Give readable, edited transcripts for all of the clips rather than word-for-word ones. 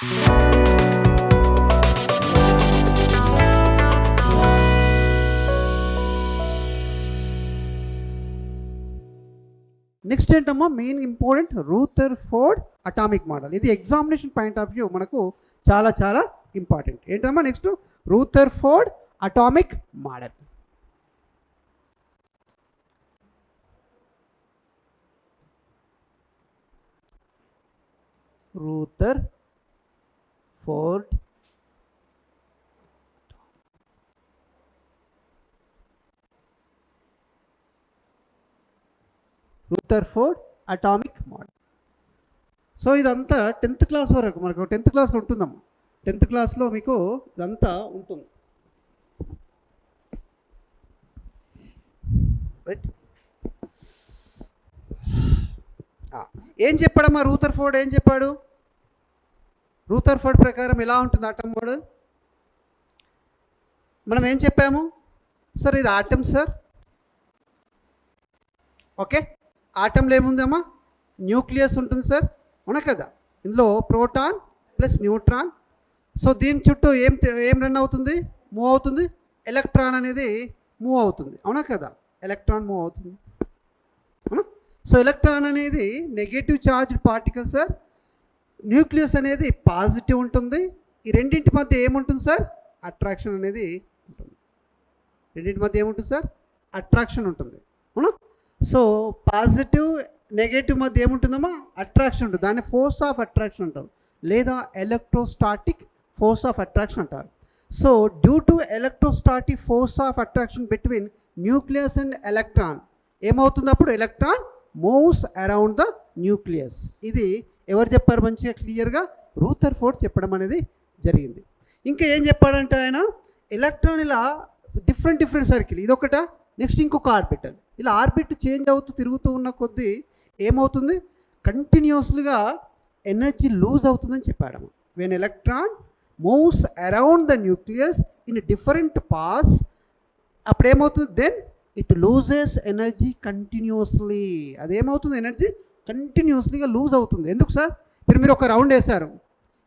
Next ఏంటమ్మా main important Rutherford atomic model. ఇది examination point of view మనకు చాలా చాలా ఇంపార్టెంట్. ఏంటమ్మా next Rutherford atomic model. Rutherford atomic model. So ఇదంతా 10th క్లాస్ వరకు మనకు 10th క్లాస్లో ఉంటుందమ్మా. 10th క్లాస్లో మీకు ఇదంతా ఉంటుంది. రైట్. ఏం చెప్పాడమ్మా రూథర్ఫోర్డ్? ఏం చెప్పాడు? రూథర్ఫోర్డ్ ప్రకారం ఎలా ఉంటుంది ఆటమ్ మోడల్? మనం ఏం చెప్పాము సార్? ఇది ఆటమ్ సార్. ఓకే, ఆటంలో ఏముందమ్మా? న్యూక్లియస్ ఉంటుంది సార్, అవునా కదా? ఇందులో ప్రోటాన్ ప్లస్ న్యూట్రాన్. సో దీని చుట్టూ ఏం రన్ అవుతుంది? మూవ్ అవుతుంది. ఎలక్ట్రాన్ అనేది మూవ్ అవుతుంది, అవునా కదా? ఎలక్ట్రాన్ మూవ్ అవుతుంది, అవునా? సో ఎలక్ట్రాన్ అనేది negative charge particle sir. Nucleus అనేది పాజిటివ్ ఉంటుంది. ఈ రెండింటి మధ్య ఏముంటుంది సార్? అట్రాక్షన్ అనేది ఉంటుంది. రెండింటి మధ్య ఏముంటుంది సార్? అట్రాక్షన్ ఉంటుంది, అవునా? సో పాజిటివ్ నెగటివ్ మధ్య ఏముంటుందమ్మా? అట్రాక్షన్ ఉంటుంది. దాన్ని ఫోర్స్ ఆఫ్ అట్రాక్షన్ అంటారు, లేదా ఎలక్ట్రోస్టాటిక్ ఫోర్స్ ఆఫ్ అట్రాక్షన్ అంటారు. So due to electrostatic force of attraction between nucleus and electron ఏమవుతుంది? అప్పుడు electron moves around the nucleus. ఇది ఎవరు చెప్పారు మంచిగా క్లియర్గా? రూథర్ఫోర్డ్ చెప్పడం అనేది జరిగింది. ఇంకా ఏం చెప్పాడంటే ఆయన, ఎలక్ట్రాన్ ఇలా డిఫరెంట్ సర్కిల్ ఇదొకట, నెక్స్ట్ ఇంకొక ఆర్బిటల్, ఇలా ఆర్బిట్ చేంజ్ అవుతూ తిరుగుతూ ఉన్న కొద్దీ ఏమవుతుంది? కంటిన్యూస్గా ఎనర్జీ లూజ్ అవుతుందని చెప్పాడు. When electron moves around the nucleus in different paths, అప్పుడు ఏమవుతుంది? Then it loses energy continuously. అదేమవుతుంది? ఎనర్జీ కంటిన్యూస్లీగా లూజ్ అవుతుంది. ఎందుకు సార్? మీరు ఒక రౌండ్ వేశారు,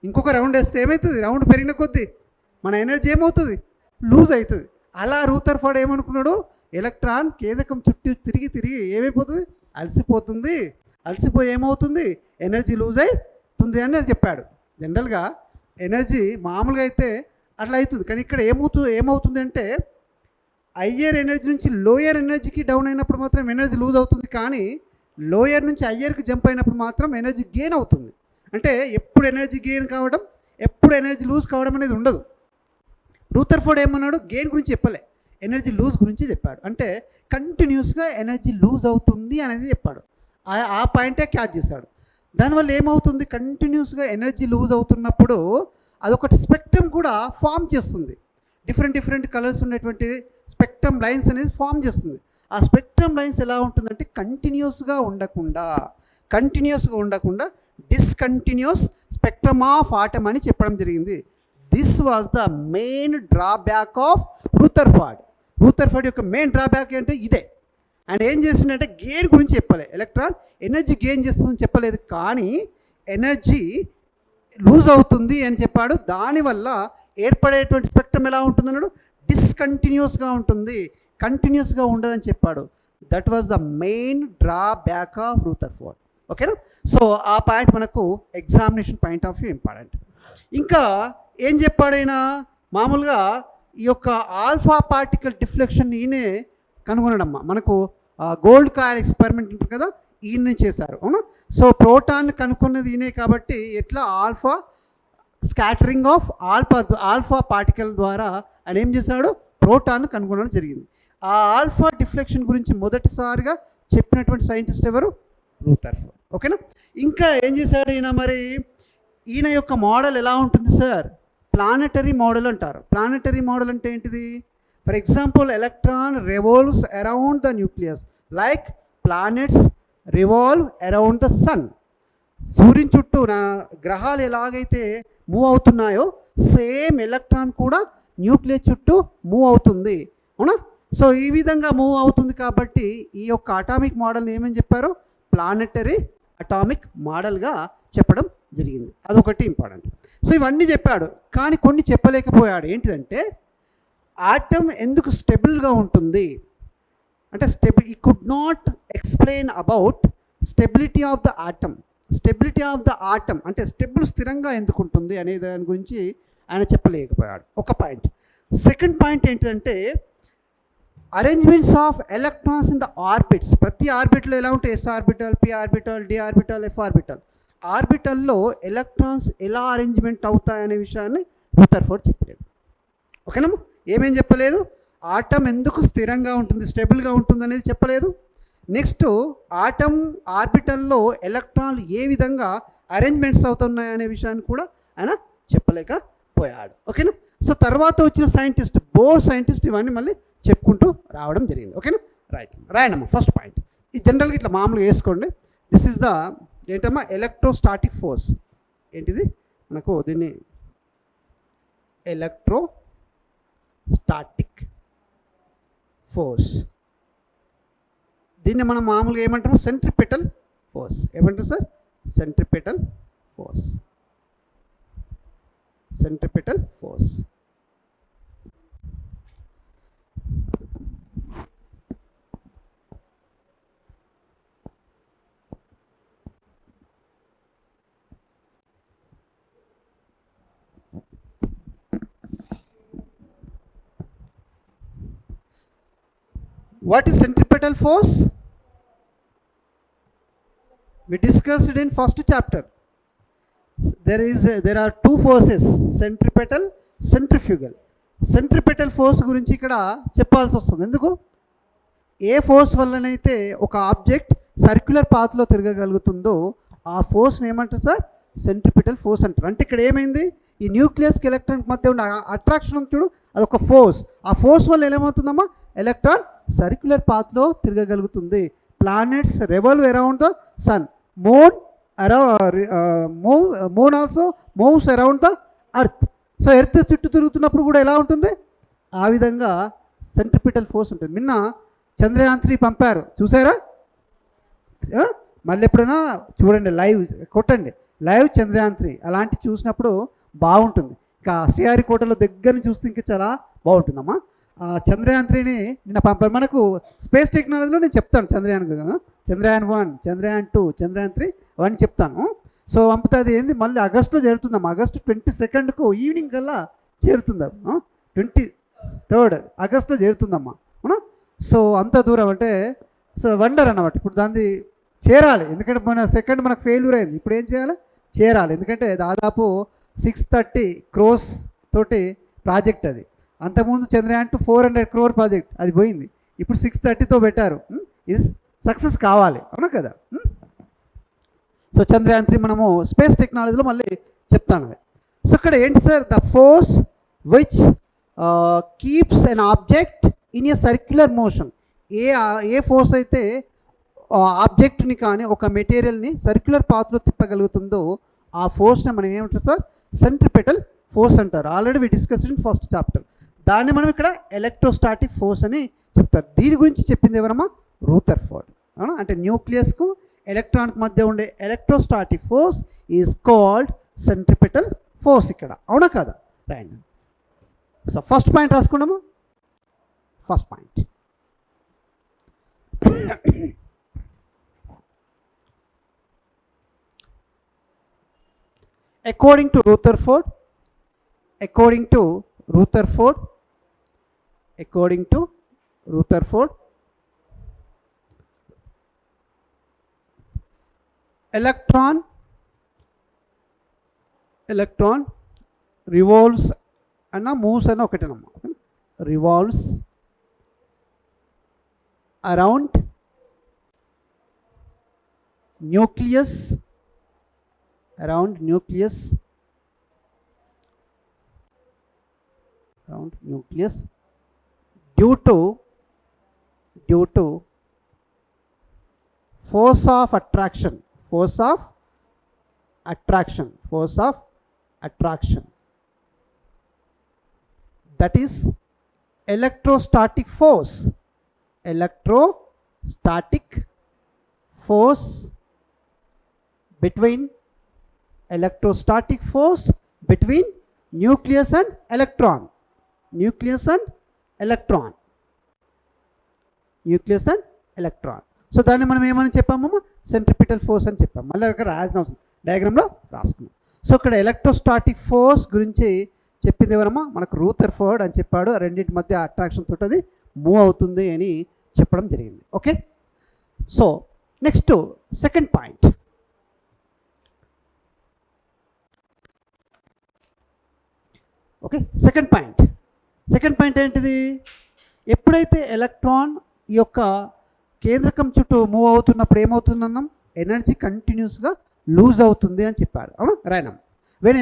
ఇంకొక రౌండ్ వేస్తే ఏమవుతుంది? రౌండ్ పెరిగిన కొద్దీ మన ఎనర్జీ ఏమవుతుంది? లూజ్ అవుతుంది. అలా రూథర్ఫోర్డ్ ఏమనుకున్నాడు? ఎలక్ట్రాన్ కేంద్రకం చుట్టూ తిరిగి ఏమైపోతుంది? అలసిపోతుంది. అలసిపోయి ఏమవుతుంది? ఎనర్జీ లూజ్ అవుతుంది అని చెప్పాడు. జనరల్గా ఎనర్జీ మామూలుగా అయితే అట్లా అవుతుంది, కానీ ఇక్కడ ఏమవుతుంది అంటే హయ్యర్ ఎనర్జీ నుంచి లోయర్ ఎనర్జీకి డౌన్ అయినప్పుడు మాత్రం ఎనర్జీ లూజ్ అవుతుంది, కానీ లోయర్ నుంచి హయ్యర్కి జంప్ అయినప్పుడు మాత్రం ఎనర్జీ గెయిన్ అవుతుంది. అంటే ఎప్పుడు ఎనర్జీ గెయిన్ కావడం, ఎప్పుడు ఎనర్జీ లూజ్ కావడం అనేది ఉండదు. రూథర్ఫోర్డ్ ఏమన్నాడు? గెయిన్ గురించి చెప్పలే, ఎనర్జీ లూజ్ గురించి చెప్పాడు. అంటే కంటిన్యూస్గా ఎనర్జీ లూజ్ అవుతుంది అనేది చెప్పాడు. ఆ పాయింటే క్యాచ్ చేశాడు. దానివల్ల ఏమవుతుంది? కంటిన్యూస్గా ఎనర్జీ లూజ్ అవుతున్నప్పుడు అదొకటి స్పెక్ట్రమ్ కూడా ఫామ్ చేస్తుంది. డిఫరెంట్ కలర్స్ ఉన్నటువంటి స్పెక్ట్రమ్ లైన్స్ అనేది ఫామ్ చేస్తుంది. ఆ స్పెక్ట్రమ్ లైన్స్ ఎలా ఉంటుందంటే కంటిన్యూస్గా ఉండకుండా డిస్కంటిన్యూస్ స్పెక్ట్రమ్ ఆఫ్ ఆటమ్ అని చెప్పడం జరిగింది. This was the main drawback of Rutherford యొక్క మెయిన్ డ్రాబ్యాక్ అంటే ఇదే. అండ్ ఏం చేసిందంటే గెయిన్ గురించి చెప్పలే, ఎలక్ట్రాన్ ఎనర్జీ గెయిన్ చేస్తుందని చెప్పలేదు, కానీ ఎనర్జీ లూజ్ అవుతుంది అని చెప్పాడు. దానివల్ల ఏర్పడేటువంటి స్పెక్ట్రమ్ ఎలా ఉంటుందన్నాడు? డిస్కంటిన్యూస్గా ఉంటుంది, కంటిన్యూస్గా ఉండదని చెప్పాడు. That was the main drawback of Rutherford. ఓకేనా? సో ఆ పాయింట్ మనకు examination point of view important. ఇంకా ఏం చెప్పాడైనా? మామూలుగా ఈ యొక్క ఆల్ఫా పార్టికల్ డిఫ్లెక్షన్ ఈయనే కనుగొనడమ్మా. మనకు గోల్డ్ కాయిల్ ఎక్స్పెరిమెంట్ ఉంటుంది కదా, ఈయన చేశారు, అవునా? సో ప్రోటాన్ కనుక్కున్నది ఈయనే కాబట్టి ఎట్లా alpha scattering of alpha particle ద్వారా ఆయన ఏం చేశాడు? ప్రోటాన్ కనుగొనడం జరిగింది. ఆ ఆల్ఫా డిఫ్లెక్షన్ గురించి మొదటిసారిగా చెప్పినటువంటి సైంటిస్ట్ ఎవరు? రూథర్ఫోర్డ్. ఓకేనా? ఇంకా ఏం చేశాడు ఈయన? మరి ఈయన యొక్క మోడల్ ఎలా ఉంటుంది సార్? ప్లానెటరీ మోడల్ అంటారు. ప్లానెటరీ మోడల్ అంటే ఏంటిది? For example, electron revolves around the nucleus like planets revolve around the sun. సూర్యుని చుట్టూ గ్రహాలు ఎలాగైతే మూవ్ అవుతున్నాయో సేమ్ ఎలక్ట్రాన్ కూడా న్యూక్లియస్ చుట్టూ మూవ్ అవుతుంది, అవునా? సో ఈ విధంగా మూవ్ అవుతుంది కాబట్టి ఈ యొక్క అటామిక్ మోడల్ని ఏమని చెప్పారు? ప్లానెటరీ అటామిక్ మోడల్గా చెప్పడం జరిగింది. అదొకటి ఇంపార్టెంట్. సో ఇవన్నీ చెప్పాడు, కానీ కొన్ని చెప్పలేకపోయాడు. ఏంటిదంటే ఆటమ్ ఎందుకు స్టెబుల్గా ఉంటుంది అంటే ఈ could not explain about stability of the atom. Stability of the atom అంటే స్థిరంగా ఎందుకు ఉంటుంది అనే దాని గురించి ఆయన చెప్పలేకపోయాడు. ఒక పాయింట్. సెకండ్ పాయింట్ ఏంటంటే arrangements of electrons in the orbits. ప్రతి ఆర్బిట్లో ఎలా ఉంటాయి? S orbital, P orbital, D orbital, F orbital. ఆర్బిటల్లో ఎలక్ట్రాన్స్ ఎలా అరేంజ్మెంట్ అవుతాయనే విషయాన్ని రూదర్ఫోర్డ్ చెప్పలేదు. ఓకేనా? ఏమేం చెప్పలేదు? ఆటమ్ ఎందుకు స్థిరంగా ఉంటుంది, స్టేబుల్గా ఉంటుంది అనేది చెప్పలేదు. నెక్స్ట్ ఆటమ్ ఆర్బిటల్లో ఎలక్ట్రాన్లు ఏ విధంగా అరేంజ్మెంట్స్ అవుతున్నాయనే విషయాన్ని కూడా ఆయన చెప్పలేకపోయాడు. ఓకేనా? సో తర్వాత వచ్చిన సైంటిస్ట్, బోర్ సైంటిస్ట్ ఇవన్నీ మళ్ళీ చెప్పుకుంటూ రావడం జరిగింది. ఓకేనా? రైట్, రాయనమ్మా. ఫస్ట్ పాయింట్ ఇది జనరల్గా ఇట్లా మామూలుగా వేసుకోండి. దిస్ ఈజ్ ద ఏంటమ్మా ఎలక్ట్రోస్టాటిక్ ఫోర్స్. ఏంటిది మనకు దీన్ని ఎలక్ట్రోస్టాటిక్ ఫోర్స్. దీన్ని మనం మామూలుగా ఏమంటాము? Centripetal force. ఏమంటారు sir? Centripetal force. Centripetal force. What is centripetal force? We discussed in first chapter. There are two forces, centripetal, centrifugal. Centripetal force గురించి ఇక్కడ చెప్పాల్సి వస్తుంది. ఎందుకు? ఏ ఫోర్స్ వల్లనైతే ఒక ఆబ్జెక్ట్ సర్క్యులర్ పాత్లో తిరగగలుగుతుందో ఆ ఫోర్స్ని ఏమంటారు సార్? సెంట్రిపెటల్ ఫోర్స్ అంటారు. అంటే ఇక్కడ ఏమైంది? ఈ న్యూక్లియస్కి ఎలక్ట్రాన్ మధ్య ఉన్న అట్రాక్షన్ చూడు, అదొక ఫోర్స్. ఆ ఫోర్స్ వల్ల ఏమవుతుందమ్మా? ఎలక్ట్రాన్ సర్క్యులర్ పాత్లో తిరగగలుగుతుంది. Planets revolve around the sun. Moon also moves around the earth. So earth చుట్టూ తిరుగుతున్నప్పుడు కూడా ఎలా ఉంటుంది? ఆ విధంగా సెంట్రిపెటల్ ఫోర్స్ ఉంటుంది. నిన్న చంద్రయాన్ 3 పంపారు, చూసారా? మళ్ళీ ఎప్పుడైనా చూడండి, లైవ్ కొట్టండి, లైవ్ చంద్రయాన్ 3. అలాంటి చూసినప్పుడు బాగుంటుంది. ఇంకా శ్రీహరికోటలో దగ్గర చూస్తే ఇంకా చాలా బాగుంటుందమ్మా. చంద్రయాన్ 3ని నిన్న పంపారు. మనకు స్పేస్ టెక్నాలజీలో నేను చెప్తాను చంద్రయాన్ 1, చంద్రయాన్ 2, చంద్రయాన్ 3 అవన్నీ చెప్తాను. సో పంపుతుంది ఏంది మళ్ళీ ఆగస్టులో చేరుతుందమ్మా. ఆగస్టు 22కు ఈవినింగ్ కల్లా చేరుతుందమ్మా. 23 ఆగస్టులో చేరుతుందమ్మా. అవునా? సో అంత దూరం అంటే సో వండర్ అన్నమాట. ఇప్పుడు దాన్ని చేరాలి, ఎందుకంటే మన సెకండ్ మనకు ఫెయిల్యూర్ అయింది. ఇప్పుడు ఏం చేయాలి? చేరాలి. ఎందుకంటే దాదాపు 630 crores తోటి ప్రాజెక్ట్ అది. అంతకుముందు చంద్రయాన్ 2 400 crore ప్రాజెక్ట్, అది పోయింది. ఇప్పుడు 630తో పెట్టారు. ఇది సక్సెస్ కావాలి, అవునా కదా? సో చంద్రయాన్ 3 మనము స్పేస్ టెక్నాలజీలో మళ్ళీ చెప్తాను. సో ఇక్కడ ఏంటి sir? The force which keeps an object in a circular motion. A force అయితే ఆబ్జెక్ట్ని కానీ ఒక మెటీరియల్ని సర్క్యులర్ పాత్లో తిప్పగలుగుతుందో ఆ ఫోర్స్ని మనం ఏమంటారు సార్? సెంట్రిపెటల్ ఫోర్స్ అంటారు. Already we discussed in first chapter. దాన్ని మనం ఇక్కడ ఎలక్ట్రోస్టాటిక్ ఫోర్స్ అని చెప్తారు. దీని గురించి చెప్పింది ఎవరమ్మా? రూదర్ఫోర్డ్. అవునా? అంటే న్యూక్లియస్కు ఎలక్ట్రాన్కి మధ్య ఉండే electrostatic force is called centripetal force ఇక్కడ. అవునా కదా? రైట్. సో ఫస్ట్ పాయింట్ రాసుకున్నాము. First point according to Rutherford, electron revolves and moves and okatena revolves around nucleus due to force of attraction. That is electrostatic force between electrostatic force between nucleus and electron. Nucleus and electron. Nucleus and electron. So దాన్ని మనం ఏమని చెప్పాము, centripetal force అని చెప్పాము. మళ్ళీ అక్కడ రాసిన అవసరం, డయాగ్రామ్లో రాసుకున్నాం. సో ఇక్కడ ఎలక్ట్రోస్టాటిక్ ఫోర్స్ గురించి చెప్పింది ఎవరమ్మా, మనకు రూథర్ఫోర్డ్ అని చెప్పాడు. రెండింటి మధ్య అట్రాక్షన్ తోటి అది మూవ్ అవుతుంది అని చెప్పడం జరిగింది. Okay, so next second point. Okay, second point ఏంటిది, ఎప్పుడైతే ఎలక్ట్రాన్ ఈ యొక్క కేంద్రకం చుట్టూ మూవ్ అవుతున్నప్పుడు ఏమవుతుందన్నాం, ఎనర్జీ కంటిన్యూస్గా లూజ్ అవుతుంది అని చెప్పాడు. అవునా, రాయనం. When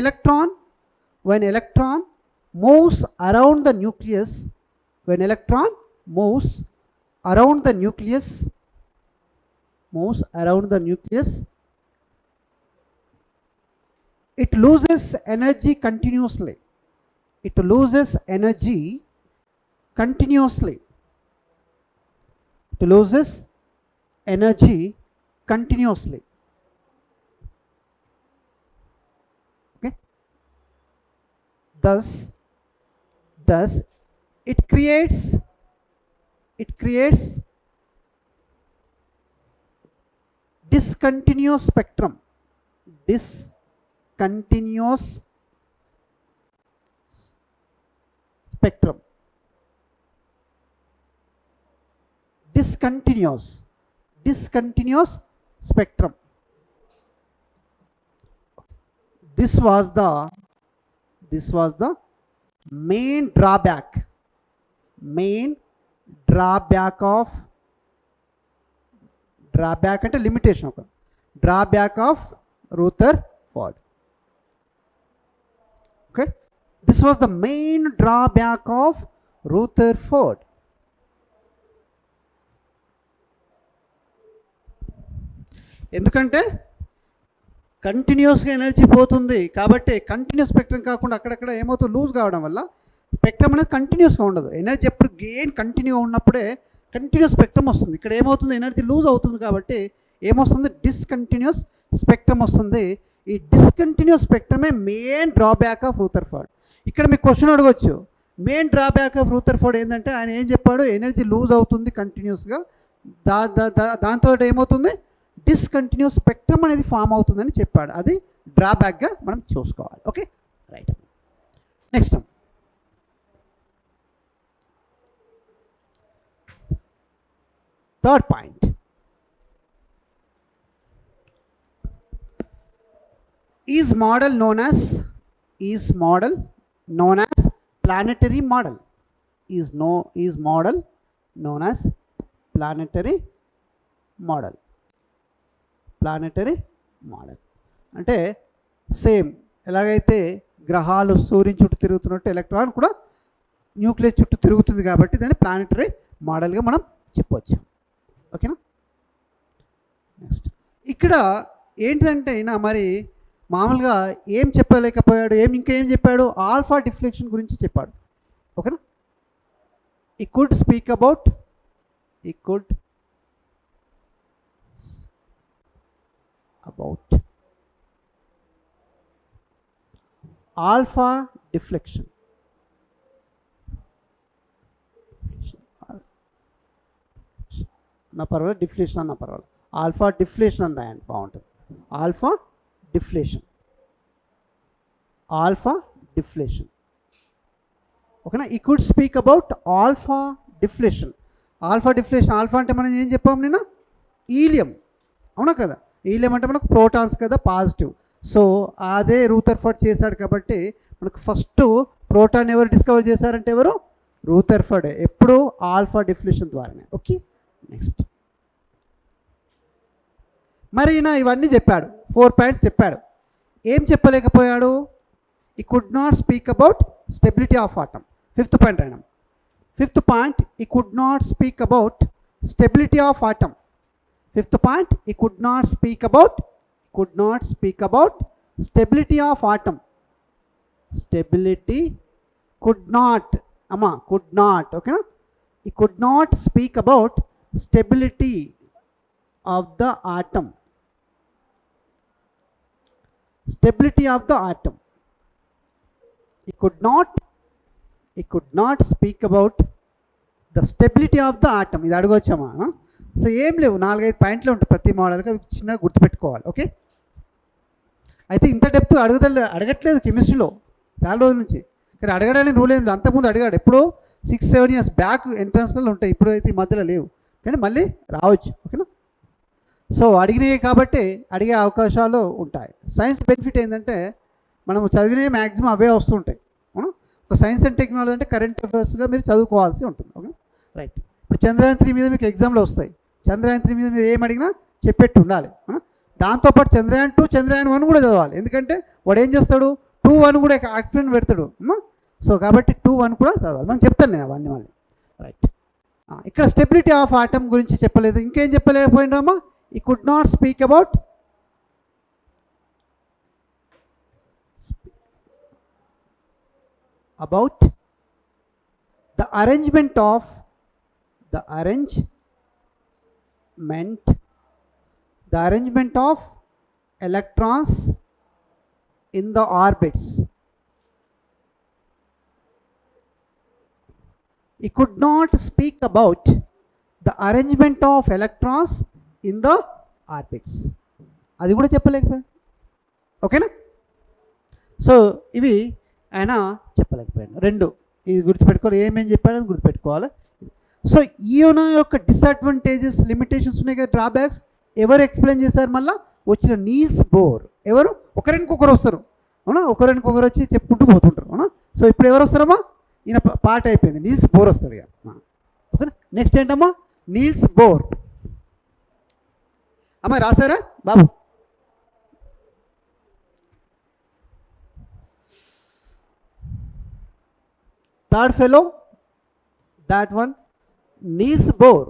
electron moves around the nucleus, when electron moves around the nucleus, it loses energy continuously. It loses energy continuously. It loses energy continuously. Okay. Thus it creates discontinuous spectrum. Discontinuous spectrum. Discontinuous spectrum. This was the main drawback of అంటే limitation, ఒక drawback of Rutherford. Okay, this was the main drawback of Rutherford. ఎందుకంటే కంటిన్యూస్గా energy పోతుంది కాబట్టి, continuous spectrum కాకుండా అక్కడక్కడ ఏమవుతుంది, loose కావడం వల్ల స్పెక్ట్రమ్ అనేది కంటిన్యూస్గా ఉండదు. ఎనర్జీ ఎప్పుడు గెయిన్ కంటిన్యూ ఉన్నప్పుడే కంటిన్యూస్ స్పెక్ట్రమ్ వస్తుంది. ఇక్కడ ఏమవుతుంది, ఎనర్జీ లూజ్ అవుతుంది కాబట్టి ఏమొస్తుంది, డిస్కంటిన్యూస్ స్పెక్ట్రమ్ వస్తుంది. ఈ డిస్కంటిన్యూస్ స్పెక్ట్రమే మెయిన్ డ్రాబ్యాక్ ఆఫ్ రూథర్ఫోర్డ్. ఇక్కడ మీకు క్వశ్చన్ అడగవచ్చు, మెయిన్ డ్రాబ్యాక్ ఆఫ్ రూథర్ఫోర్డ్ ఏంటంటే ఆయన ఏం చెప్పాడు, ఎనర్జీ లూజ్ అవుతుంది కంటిన్యూస్గా, దాంతో ఏమవుతుంది, డిస్కంటిన్యూస్ స్పెక్ట్రమ్ అనేది ఫామ్ అవుతుందని చెప్పాడు. అది డ్రాబ్యాక్గా మనం చూసుకోవాలి. Okay, right. Next third point. Is model known as planetary model? Is model known as planetary model? Planetary model అంటే సేమ్ ఎలాగైతే గ్రహాలు సూర్యుని చుట్టూ తిరుగుతున్నట్టు ఎలక్ట్రాన్ కూడా న్యూక్లియస్ చుట్టూ తిరుగుతుంది కాబట్టి దాన్ని ప్లానెటరీ మోడల్గా మనం చెప్పవచ్చు. ఓకేనా. నెక్స్ట్ ఇక్కడ ఏంటిదంటే అయినా మరి మామూలుగా ఏం చెప్పలేకపోయాడు, ఇంకా ఏం చెప్పాడు, ఆల్ఫా డిఫ్లెక్షన్ గురించి చెప్పాడు. ఓకేనా. ఈ could speak about alpha deflection. నా పర్వాలేదు, డిఫ్లేషన్ అన్న పర్వాలేదు, ఆల్ఫా డిఫ్లేషన్ అని రాయండి బాగుంటుంది. Alpha deflation. ఓకేనా. ఈ could speak about alpha deflation. Alpha అంటే మనం ఏం చెప్పాము నిన్న, ఈలియం. అవునా కదా, ఈలియం అంటే మనకు ప్రోటాన్స్ కదా, పాజిటివ్. సో అదే రూథర్ఫోర్డ్ చేశాడు కాబట్టి మనకు ఫస్ట్ ప్రోటాన్ ఎవరు డిస్కవర్ చేశారంటే ఎవరు, రూథర్ఫోర్డ్. ఎప్పుడు ఆల్ఫా డిఫ్లేషన్ ద్వారానే. ఓకే. నెక్స్ట్ మరి ఈయన ఇవన్నీ చెప్పాడు, 4 పాయింట్స్ చెప్పాడు. ఏం చెప్పలేకపోయాడు, ఈ could not speak about stability of atom. 5th point అయినా, 5th పాయింట్, ఈ could not speak about stability of atom. 5th point, ఈ could not speak about stability of atom. Stability could not ఓకేనా. ఈ could not speak about stability of the atom. Stability of the atom. He could not speak about the stability of the atom. ఇది అడగవచ్చామా? So ఏం లేవు, 4-5 పాయింట్లు ఉంటాయి ప్రతి మోడల్కి, అవి చిన్నగా గుర్తుపెట్టుకోవాలి. ఓకే, అయితే ఇంత డెప్త్ అడగట్లేదు కెమిస్ట్రీలో చాలా రోజుల నుంచి. ఇక్కడ అడగడానికి రూల్ ఏం లేదు, అంతకుముందు అడిగాడు ఎప్పుడో 6-7 years బ్యాక్ ఎంట్రన్స్లో ఉంటాయి, ఇప్పుడు అయితే ఈ మధ్యలో లేవు, కానీ మళ్ళీ రావచ్చు. ఓకేనా, సో అడిగినవి కాబట్టి అడిగే అవకాశాలు ఉంటాయి. సైన్స్ బెనిఫిట్ ఏంటంటే మనం చదివినవి మ్యాక్సిమం అవే వస్తుంటాయి. అవునా, ఒక సైన్స్ అండ్ టెక్నాలజీ అంటే కరెంట్ అఫైర్స్గా మీరు చదువుకోవాల్సి ఉంటుంది. Okay, right. ఇప్పుడు చంద్రయాన్ 3 మీద మీకు ఎగ్జామ్లో వస్తాయి. చంద్రయాన్ 3 మీద మీరు ఏం అడిగినా చెప్పేట్టు ఉండాలి. దాంతోపాటు చంద్రయాన్ 2, చంద్రయాన్ 1 కూడా చదవాలి, ఎందుకంటే వాడు ఏం చేస్తాడు 2-1 కూడా ఎక్స్ప్లెయిన్ పెడతాడు. సో కాబట్టి 2-1 కూడా చదవాలి. మనం చెప్తాను నేను అవన్నీ మళ్ళీ. రైట్, ఇక్కడ స్టెబిలిటీ ఆఫ్ ఆటమ్ గురించి చెప్పలేదు. ఇంకేం చెప్పలేకపోయినామా? ఈ could not speak about the arrangement of electrons in the orbits. He could not speak about the arrangement of electrons in the orbits. అది కూడా చెప్పలేకపోయాడు. ఓకేనా, సో ఇవి ఆయన చెప్పలేకపోయాడు. 2 ఇది గుర్తుపెట్టుకోవాలి, ఏమేమి చెప్పాడని గుర్తుపెట్టుకోవాలి. సో ఈయన యొక్క డిసడ్వాంటేజెస్, లిమిటేషన్స్ ఉన్నాయి కదా, డ్రాబ్యాక్స్ ఎవరు ఎక్స్ప్లెయిన్ చేశారు? మళ్ళీ వచ్చిన నీల్స్ బోర్. ఎవరు? ఒకరికొకరు వస్తారు. అవునా, ఒకరికొకరు వచ్చి చెప్పుకుంటూ పోతుంటారు. అవునా, సో ఇప్పుడు ఎవరు వస్తారమ్మా? ఈయన పాట అయిపోయింది, నీల్స్ బోర్ వస్తాడు ఇక. ఓకేనా, నెక్స్ట్ ఏంటమ్మా? Niels Bohr. అమ్మా రాశారా బాబు? Third fellow, that one, Niels Bohr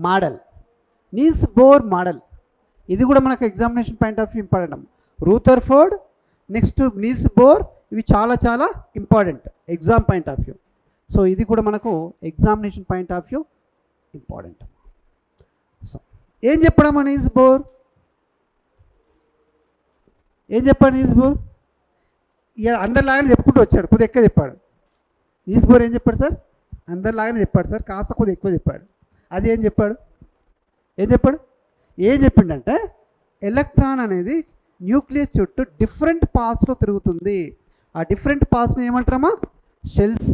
model. Niels Bohr model ఇది కూడా మనకు examination point of view important. Rutherford, next Niels Bohr, ఇవి చాలా చాలా important exam point of view. So ఇది కూడా మనకు examination point of view important. So ఏం చెప్పడమ్మా నీల్స్ బోర్? ఏం చెప్పాడు నీల్స్ బోర్? ఇక అందరిలాగానే చెప్పుకుంటూ వచ్చాడు, కొద్దిగా ఎక్కువ చెప్పాడు. నీల్స్ బోర్ ఏం చెప్పాడు సార్? అందరిలాగానే చెప్పాడు సార్, కాస్త కొద్దిగా ఎక్కువ చెప్పాడు. అది ఏం చెప్పాడు? ఏం చెప్పిండంటే ఎలక్ట్రాన్ అనేది న్యూక్లియస్ చుట్టూ డిఫరెంట్ పాత్స్లో తిరుగుతుంది. ఆ డిఫరెంట్ పాత్స్ని ఏమంటారమ్మా? షెల్స్,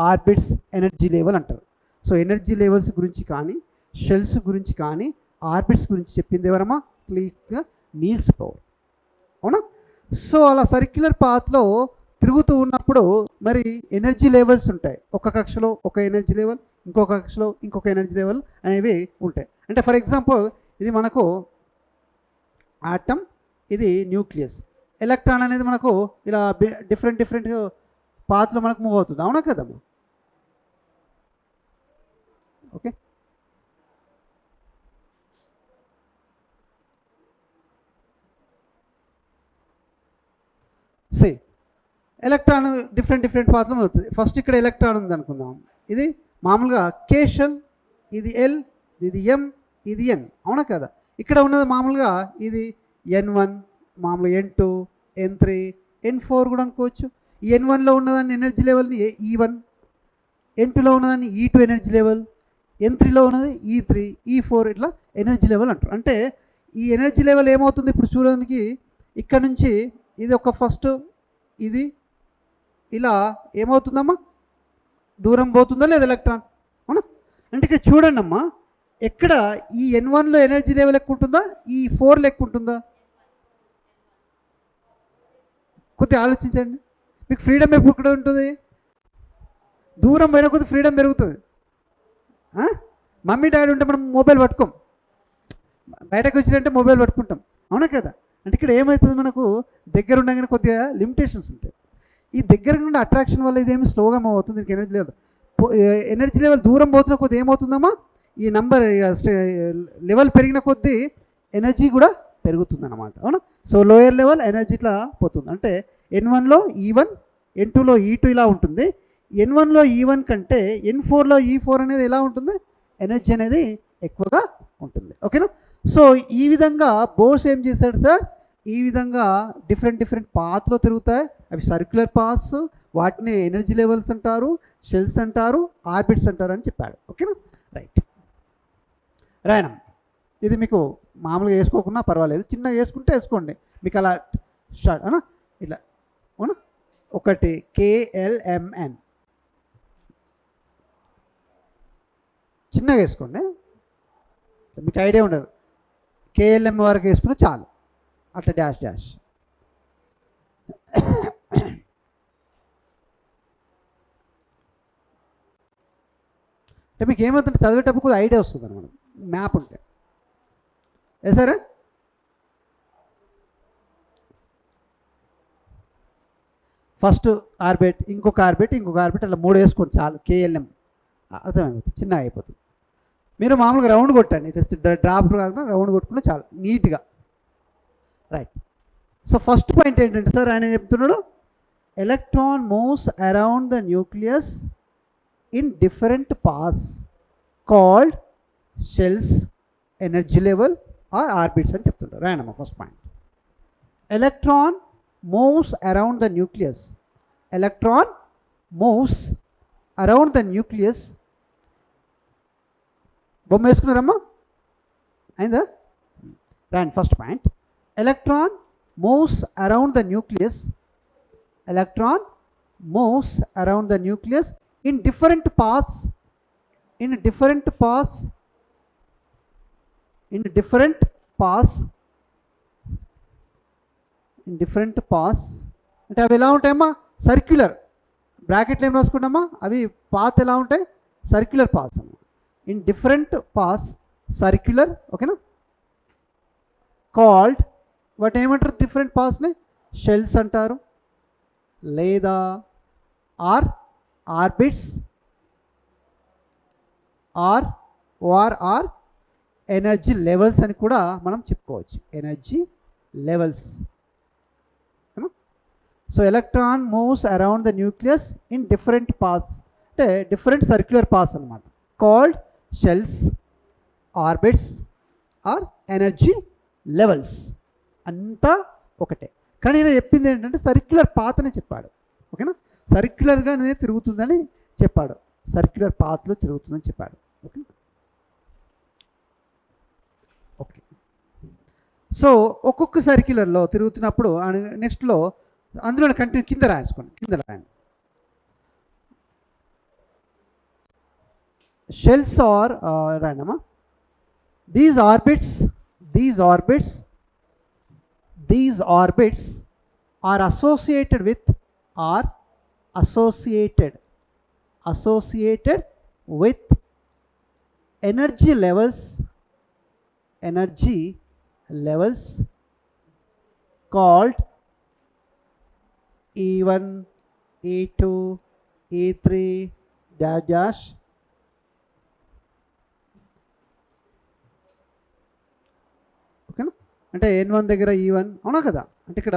ఆర్బిట్స్, ఎనర్జీ లెవెల్ అంటారు. సో ఎనర్జీ లెవెల్స్ గురించి కానీ, షెల్స్ గురించి కానీ, ఆర్బిట్స్ గురించి చెప్పింది ఎవరమ్మా? క్లియర్గా నీల్స్ బోర్. అవునా, సో అలా సర్క్యులర్ పాత్లో తిరుగుతూ ఉన్నప్పుడు మరి ఎనర్జీ లెవెల్స్ ఉంటాయి. ఒక కక్షలో ఒక ఎనర్జీ లెవెల్, ఇంకొక కక్షలో ఇంకొక ఎనర్జీ లెవెల్ అనేవి ఉంటాయి. అంటే ఫర్ ఎగ్జాంపుల్ ఇది మనకు ఆటమ్, ఇది న్యూక్లియస్. ఎలక్ట్రాన్ అనేది మనకు ఇలా డిఫరెంట్ పాత్లో మనకు మూవ్ అవుతుంది. అవునా కదమ్మా? ఓకే, సే ఎలక్ట్రాన్ డిఫరెంట్ పాత్రలో అవుతుంది. ఫస్ట్ ఇక్కడ ఎలక్ట్రాన్ ఉంది అనుకుందాం, ఇది మామూలుగా కే షెల్, ఇది ఎల్, ఇది ఎం, ఇది ఎన్. అవునా కదా? ఇక్కడ ఉన్నది మామూలుగా ఇది N1, మామూలు N2, N3, N4 కూడా అనుకోవచ్చు. ఈ N1లో ఉన్నదాన్ని ఎనర్జీ లెవెల్ని E1, N2లో ఉన్నదాన్ని E2 ఎనర్జీ లెవెల్, N3లో ఉన్నది E3, E4 ఇట్లా ఎనర్జీ లెవెల్ అంటారు. అంటే ఈ ఎనర్జీ లెవెల్ ఏమవుతుంది ఇప్పుడు చూడడానికి, ఇక్కడ నుంచి ఇది ఒక ఫస్ట్, ఇది ఇలా ఏమవుతుందమ్మా? దూరం పోతుందా లేదా ఎలక్ట్రాన్? అవునా, అంటే ఇక్కడ చూడండి అమ్మా, ఎక్కడ ఈ N1లో ఎనర్జీ లెవెల్ ఎక్కువ ఉంటుందా, ఈ 4లో ఎక్కువ ఉంటుందా? కొద్దిగా ఆలోచించండి. మీకు ఫ్రీడమ్ ఎప్పుడు ఇక్కడ ఉంటుంది? దూరం పోయిన కొద్ది ఫ్రీడమ్ పెరుగుతుంది. మమ్మీ డాడీ ఉంటే మనం మొబైల్ పట్టుకోం, బయటకు వచ్చినంటే మొబైల్ పట్టుకుంటాం. అవునా కదా? అంటే ఇక్కడ ఏమవుతుంది, మనకు దగ్గర ఉండగానే కొద్దిగా లిమిటేషన్స్ ఉంటాయి. ఈ దగ్గర నుండి అట్రాక్షన్ వల్ల ఇదేమి స్లోగా మూవ్ అవుతుంది. దీనికి ఎనర్జీ లెవెల్ దూరం పోతున్న కొద్ది ఏమవుతుందమ్మా, ఈ నంబర్ లెవెల్ పెరిగిన కొద్దీ ఎనర్జీ కూడా పెరుగుతుంది అన్నమాట. అవునా, సో లోయర్ లెవెల్ ఎనర్జీ ఇట్లా పోతుంది. అంటే N1లో E1, N2లో E2 ఇలా ఉంటుంది. N1లో E1 కంటే N4లో E4 అనేది ఎలా ఉంటుంది, ఎనర్జీ అనేది ఎక్కువగా ఉంటుంది. ఓకేనా. సో ఈ విధంగా బోర్స్ ఏం చేశాడు సార్, ఈ విధంగా డిఫరెంట్ పాత్లో తిరుగుతాయి. అవి సర్క్యులర్ పాత్స్, వాటిని ఎనర్జీ లెవెల్స్ అంటారు, షెల్స్ అంటారు, ఆర్బిట్స్ అంటారు అని చెప్పాడు. ఓకేనా. రైట్. రాయడం ఇది మీకు మామూలుగా వేసుకోకుండా పర్వాలేదు, చిన్నగా వేసుకుంటే వేసుకోండి, మీకు అలా స్టార్ట్ అనా ఇట్లా అవునా. ఒకటి KLMN చిన్నగా వేసుకోండి, మీకు ఐడియా ఉండదు. KLM వరకు వేసుకుని చాలు, అట్లా డాష్ డాష్. అంటే మీకు ఏమవుతుంటే చదివేటప్పుడు కొద్దిగా ఐడియా వస్తుంది అనమాట, మ్యాప్ ఉంటే. సరే, ఫస్ట్ ఆర్బిట్, ఇంకొక ఆర్బిట్, అట్లా 3 వేసుకోండి చాలు. KLM అర్థమైపోతుంది, చిన్నగా అయిపోతుంది. మీరు మామూలుగా రౌండ్ కొట్టండి, జస్ట్ డ్రాప్ కాకుండా రౌండ్ కొట్టుకుంటే చాలు నీట్గా. రైట్. సో ఫస్ట్ పాయింట్ ఏంటంటే సార్ ఆయన చెప్తున్నాడు, electron moves around the nucleus in different paths called shells, energy level or orbits అని చెప్తుంటారు. రాయనమ్మా first point. Electron moves around the nucleus. Electron moves around the nucleus. బొమ్మ వేసుకున్నారమ్మా, అయిందా? రాండి first point. Electron moves around the nucleus. Electron moves around the nucleus in different paths, in different paths అంటే అవి ఎలా ఉంటాయమ్మా, సర్క్యులర్. బ్రాకెట్లు ఏం రాసుకుంటామా, అవి path ఎలా ఉంటాయి, సర్క్యులర్ పాత్స్ అమ్మా. In different paths, circular. ఓకేనా. కాల్డ్, వాటి ఏమంటారు డిఫరెంట్ పాత్స్ని, షెల్స్ అంటారు, లేదా or orbits, or energy levels అని కూడా మనం చెప్పుకోవచ్చు. Energy levels. So electron moves around the nucleus in different paths, అంటే డిఫరెంట్ సర్క్యులర్ పాత్స్ అనమాట. Called shells, orbits or energy levels. అంతా ఒకటే, కానీ నేను చెప్పింది ఏంటంటే సర్క్యులర్ పాత్ అని చెప్పాడు. ఓకేనా. సర్క్యులర్గా అనేది తిరుగుతుందని చెప్పాడు, సర్క్యులర్ పాత్లో తిరుగుతుందని చెప్పాడు. ఓకే. ఓకే. సో ఒక్కొక్క సర్క్యులర్లో తిరుగుతున్నప్పుడు నెక్స్ట్లో అందులో కంటిన్యూ కింద రాసుకోండి, కింద రాయండి. షెల్స్ ఆర్ రాయనమ్మా. These orbits are associated with energy levels called E1, E2, E3 dash. ఓకేనా. అంటే N1 దగ్గర E1 అవునా కదా, అంటే ఇక్కడ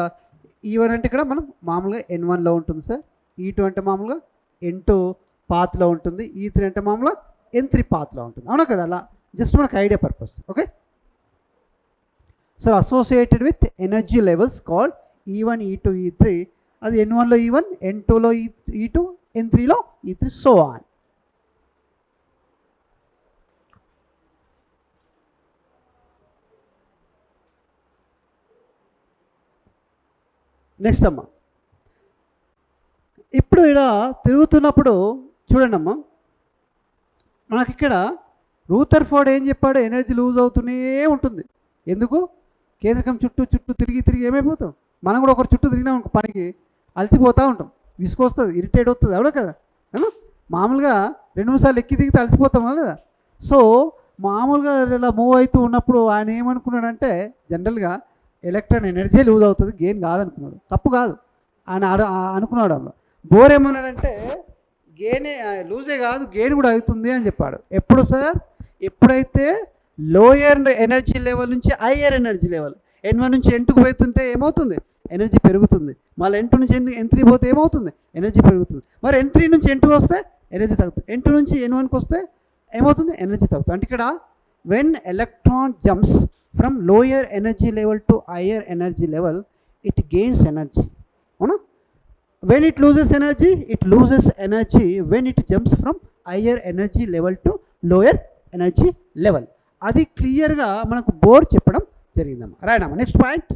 E1 అంటే ఇక్కడ మనం మామూలుగా N1లో ఉంటుంది సార్. E2 అంటే మామూలుగా N2 పాత్లో ఉంటుంది. E3 అంటే మామూలుగా N3 పాత్లో ఉంటుంది, అవునా కదా. అలా జస్ట్ మనకు idea purpose. Okay. So associated with energy levels called E1, E2, E3. అది N1లో E1, N2లో E2, N3లో E3, so on. Next అమ్మా, ఇప్పుడు ఇలా తిరుగుతున్నప్పుడు చూడండి అమ్మా, మనకి ఇక్కడ రూథర్ఫోర్డ్ ఏం చెప్పాడు, ఎనర్జీ లూజ్ అవుతూనే ఉంటుంది. ఎందుకు, కేంద్రకం చుట్టూ తిరిగి ఏమైపోతాం, మనం కూడా ఒకరు చుట్టూ తిరిగినాం పనికి అలసిపోతూ ఉంటాం, విసుకొస్తుంది, ఇరిటేట్ అవుతుంది, అవునా కదా. మామూలుగా 2-3 సార్లు ఎక్కి దిగితే అలసిపోతాం కదా. సో మామూలుగా ఇలా మూవ్ అవుతూ ఉన్నప్పుడు ఆయన ఏమనుకున్నాడంటే, జనరల్గా ఎలక్ట్రాన్ ఎనర్జీ లూజ్ అవుతుంది, గెయిన్ కాదనుకున్నాడు. తప్పు కాదు, ఆయన అనుకున్నాడు. అందులో బోర్ ఏమన్నాడంటే, గెయినే లూజే కాదు గెయిన్ కూడా అవుతుంది అని చెప్పాడు. ఎప్పుడు సార్, ఎప్పుడైతే లోయర్ ఎనర్జీ లెవెల్ నుంచి హయ్యర్ ఎనర్జీ లెవెల్ N1 నుంచి N2కు పోతుంటే ఏమవుతుంది, ఎనర్జీ పెరుగుతుంది. మళ్ళీ N2 నుంచి N3 పోతే ఏమవుతుంది? ఎనర్జీ పెరుగుతుంది. మరి N3 నుంచి N2 వస్తే ఎనర్జీ తగ్గుతుంది. N2 నుంచి N1కి వస్తే ఏమవుతుంది? ఎనర్జీ తగ్గుతుంది. అంటే ఇక్కడ when electron jumps from lower energy level to higher energy level it gains energy. అవునా? when it loses energy when it jumps from higher energy level to lower energy level. అది క్లియర్గా మనకు బోర్డ్ చెప్పడం జరిగిందమ్మా. Right అమ్మా, next point.